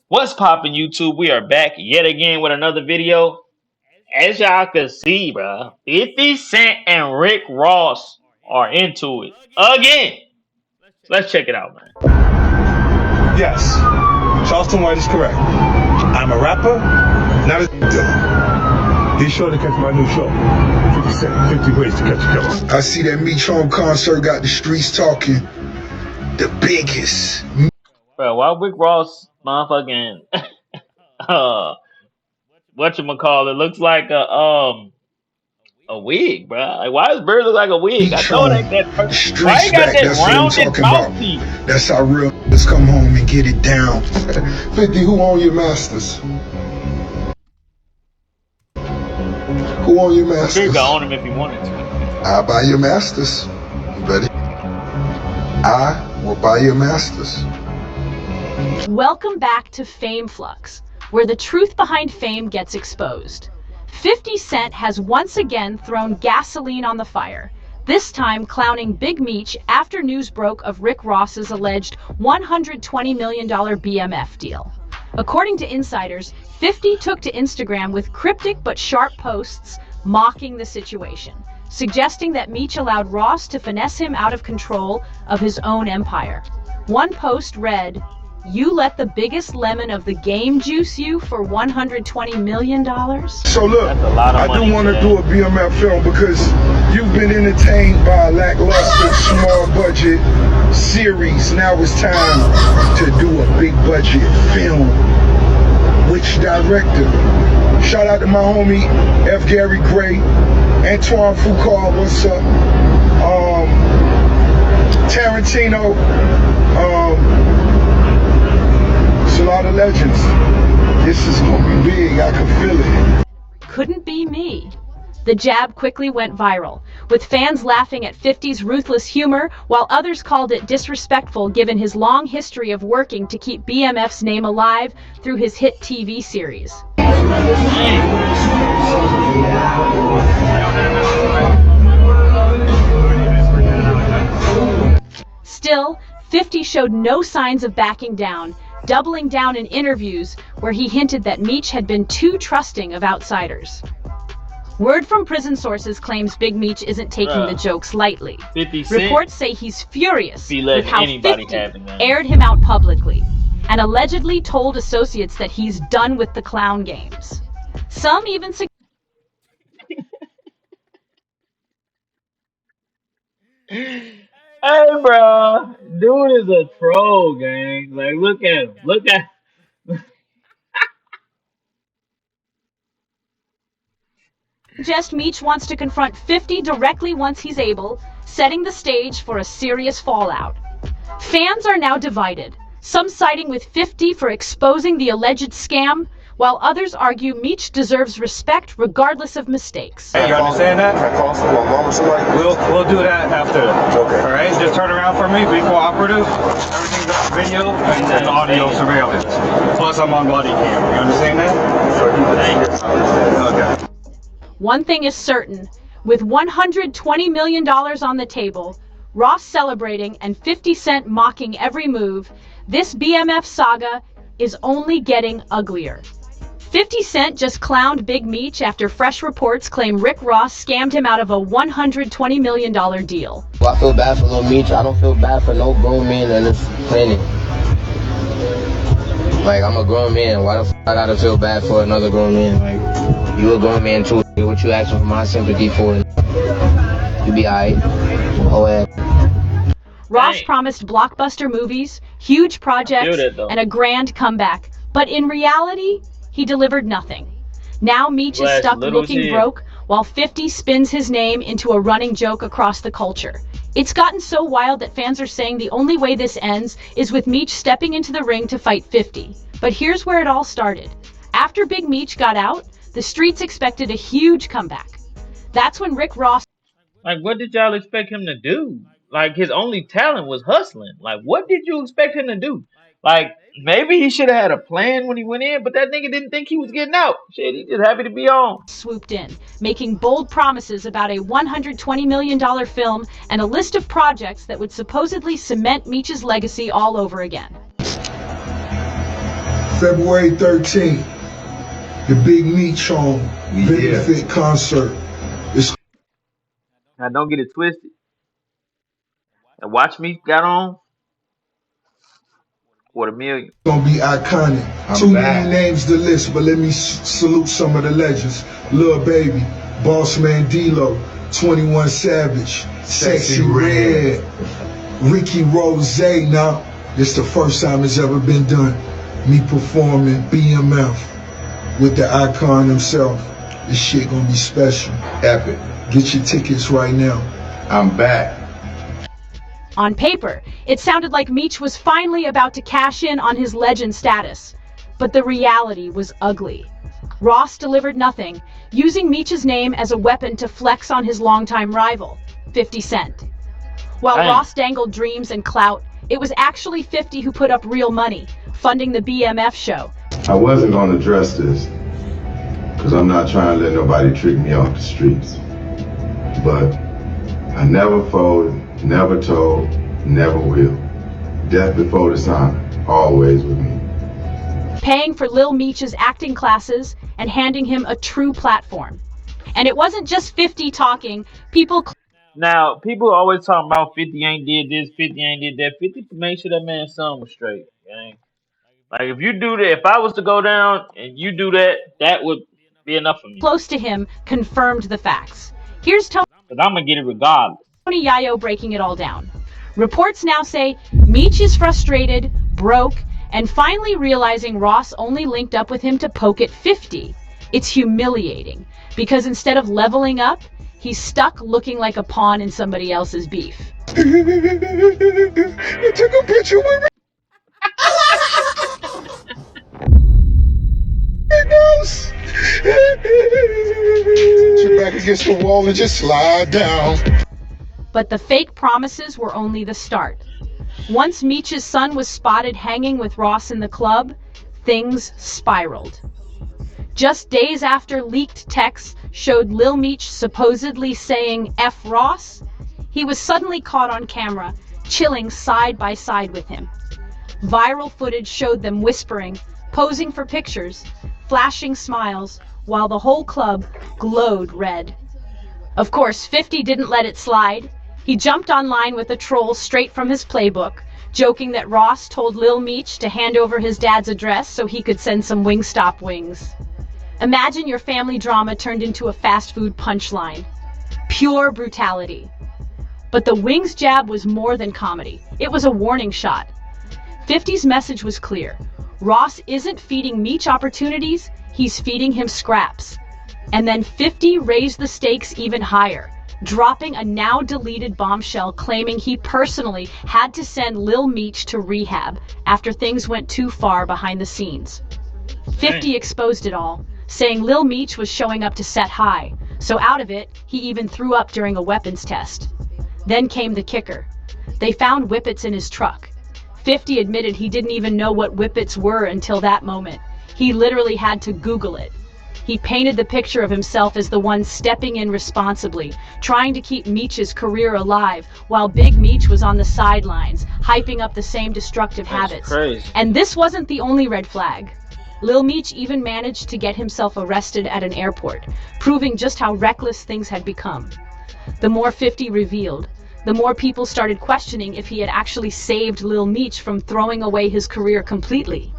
What's poppin' YouTube? We are back yet again with another video. As y'all can see, bro, 50 Cent and Rick Ross are into it again. Let's check it out, man. Yes, Charleston White is correct. I'm a rapper, not a dealer. Be sure to catch my new show, 50 Cent, 50 Ways to Catch a Killer. I see that Meech home concert got the streets talking. The biggest. Bro, why Rick Ross motherfucking uh whatchamacallit looks like a wig, bro. Like, why does Bird look like a wig? I Meech know it home. ain't that The why streets he got back. that That's what I'm rounded talking about. mouthpiece? That's how real let's come home and get it down. 50, who own your masters? Who own your I'm sure he masters? could own him if he wanted to. I buy your masters. You ready? I will buy your masters. Welcome back to Fame Flux, where the truth behind fame gets exposed. 50 Cent has once again thrown gasoline on the fire, this time clowning Big Meech after news broke of Rick Ross's alleged $120 million BMF deal. According to insiders, 50 took to Instagram with cryptic but sharp posts mocking the situation, suggesting that Meech allowed Ross to finesse him out of control of his own empire. One post read, "You let the biggest lemon of the game juice you for $120 million?" So look, That's a lot of I money, do want to man. do a BMF film because you've been entertained by a lackluster, small budget series. Now it's time to do a big budget film. Which director? Shout out to my homie F. Gary Gray, Antoine Foucault, what's up? Tarantino, it's a lot of legends. This is gonna be big, I can feel it. Couldn't be me. The jab quickly went viral, with fans laughing at 50's ruthless humor, while others called it disrespectful given his long history of working to keep BMF's name alive through his hit TV series. Still, 50 showed no signs of backing down, doubling down in interviews where he hinted that Meech had been too trusting of outsiders. Word from prison sources claims Big Meech isn't taking the jokes lightly. 50 Cent Reports say he's furious be with letting how anybody 50 have it, man. aired him out publicly and allegedly told associates that he's done with the clown games. Some even Hey, bro, dude is a troll, gang. Like, look at him. Look at. suggest Meech wants to confront 50 directly once he's able, setting the stage for a serious fallout. Fans are now divided, some siding with 50 for exposing the alleged scam, while others argue Meech deserves respect regardless of mistakes. Hey, you understand that? We'll do that after. Okay. All right, just turn around for me, be cooperative. Everything's on video and audio surveillance. Plus I'm on body cam. You understand that? Okay. One thing is certain, with $120 million on the table, Ross celebrating and 50 Cent mocking every move, this BMF saga is only getting uglier. 50 Cent just clowned Big Meech after fresh reports claim Rick Ross scammed him out of a $120 million deal. I feel bad for Lil Meech. I don't feel bad for no grown man on this planet. Like, I'm a grown man. Why the f I gotta feel bad for another grown man? Like, you a grown man too. What you asking for my sympathy for? You be alright. Oh, yeah. Ross Dang. promised blockbuster movies, huge projects, that, though. and a grand comeback, but in reality, he delivered nothing. Now Meech is Glass stuck little as looking hell. broke, while 50 spins his name into a running joke across the culture. It's gotten so wild that fans are saying the only way this ends is with Meech stepping into the ring to fight 50. But here's where it all started. After Big Meech got out, the streets expected a huge comeback. That's when Rick Ross Like, what did y'all expect him to do? Like, his only talent was hustling. Like, what did you expect him to do? Like, maybe he should have had a plan when he went in, but that nigga didn't think he was getting out. Shit, he just happy to be on. swooped in, making bold promises about a $120 million film and a list of projects that would supposedly cement Meech's legacy all over again. February 13th, the Big Meech on benefit concert. It's Now don't get it twisted. And Watch Me got on $250,000. gonna be iconic. Too many names to list, but let me salute some of the legends. Lil Baby, Boss Man D-Lo, 21 Savage, Sexy Red, Ricky Rose. Now, this the first time it's ever been done. Me performing BMF with the icon himself. This shit gonna be special. Epic. Get your tickets right now. I'm back. On paper, it sounded like Meech was finally about to cash in on his legend status. But the reality was ugly. Ross delivered nothing, using Meech's name as a weapon to flex on his longtime rival, 50 Cent. While Dang. Ross dangled dreams and clout, it was actually 50 who put up real money, funding the BMF show. I wasn't going to address this because I'm not trying to let nobody trick me off the streets. But I never folded, never told, never will. Death before dishonor, always with me. Paying for Lil Meech's acting classes and handing him a true platform. And it wasn't just 50 talking, people Now, people always talking about 50 ain't did this, 50 ain't did that. 50 made sure that man's son was straight. Gang. Like, if you do that, if I was to go down and you do that, that would be enough for me. close to him confirmed the facts. Here's Tony Because I'm going to get it regardless. Yayo breaking it all down. Reports now say Meech is frustrated, broke, and finally realizing Ross only linked up with him to poke at 50. It's humiliating, because instead of leveling up, he's stuck looking like a pawn in somebody else's beef. I took a picture with Rick. Put your back against the wall and just slide down. But the fake promises were only the start. Once Meech's son was spotted hanging with Ross in the club, things spiraled. Just days after leaked texts showed Lil Meech supposedly saying F Ross, he was suddenly caught on camera, chilling side by side with him. Viral footage showed them whispering, posing for pictures, flashing smiles, while the whole club glowed red. Of course, 50 didn't let it slide. He jumped online with a troll straight from his playbook, joking that Ross told Lil Meech to hand over his dad's address so he could send some Wingstop wings. Imagine your family drama turned into a fast food punchline. Pure brutality. But the wings jab was more than comedy. It was a warning shot. 50's message was clear. Ross isn't feeding Meech opportunities, he's feeding him scraps. And then 50 raised the stakes even higher, dropping a now deleted bombshell claiming he personally had to send Lil Meech to rehab after things went too far behind the scenes. 50 exposed it all, saying Lil Meech was showing up to set high, so out of it, he even threw up during a weapons test. Then came the kicker. They found whippets in his truck. 50 admitted he didn't even know what whippets were until that moment. He literally had to Google it. He painted the picture of himself as the one stepping in responsibly, trying to keep Meech's career alive, while Big Meech was on the sidelines, hyping up the same destructive habits. Crazy. And this wasn't the only red flag. Lil Meech even managed to get himself arrested at an airport, proving just how reckless things had become. The more 50 revealed, the more people started questioning if he had actually saved Lil Meech from throwing away his career completely.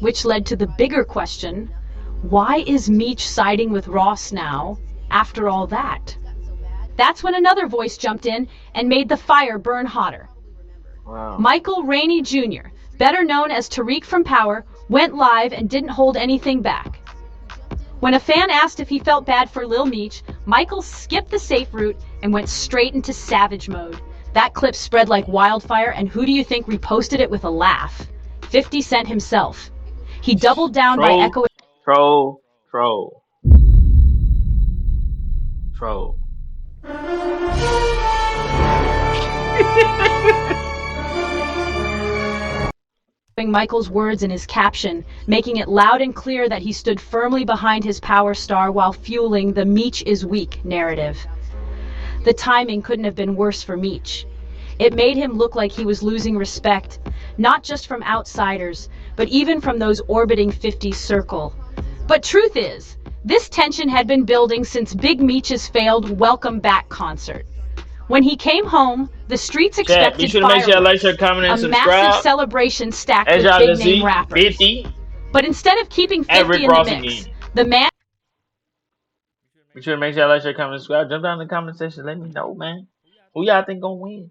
Which led to the bigger question, why is Meech siding with Ross now, after all that? That's when another voice jumped in and made the fire burn hotter. Wow. Michael Rainey Jr., better known as Tariq from Power, went live and didn't hold anything back. When a fan asked if he felt bad for Lil Meech, Michael skipped the safe route and went straight into savage mode. That clip spread like wildfire, and who do you think reposted it with a laugh? 50 Cent himself. He doubled down by echoing Troll. Michael's words in his caption, making it loud and clear that he stood firmly behind his power star while fueling the Meech is weak narrative. The timing couldn't have been worse for Meech. It made him look like he was losing respect, not just from outsiders, but even from those orbiting 50's circle. But truth is, this tension had been building since Big Meech's failed Welcome Back concert. When he came home, the streets Chat, be expected sure to make sure y'all like, share, fireworks, comment, and a massive subscribe. celebration stacked As with y'all can big-name see, rappers. 50 But instead of keeping at 50 Rick in the Ross mix, again. the man... Be sure to make sure y'all like, share, comment, and subscribe. Jump down in the comment section. Let me know, man. Who y'all think gonna win?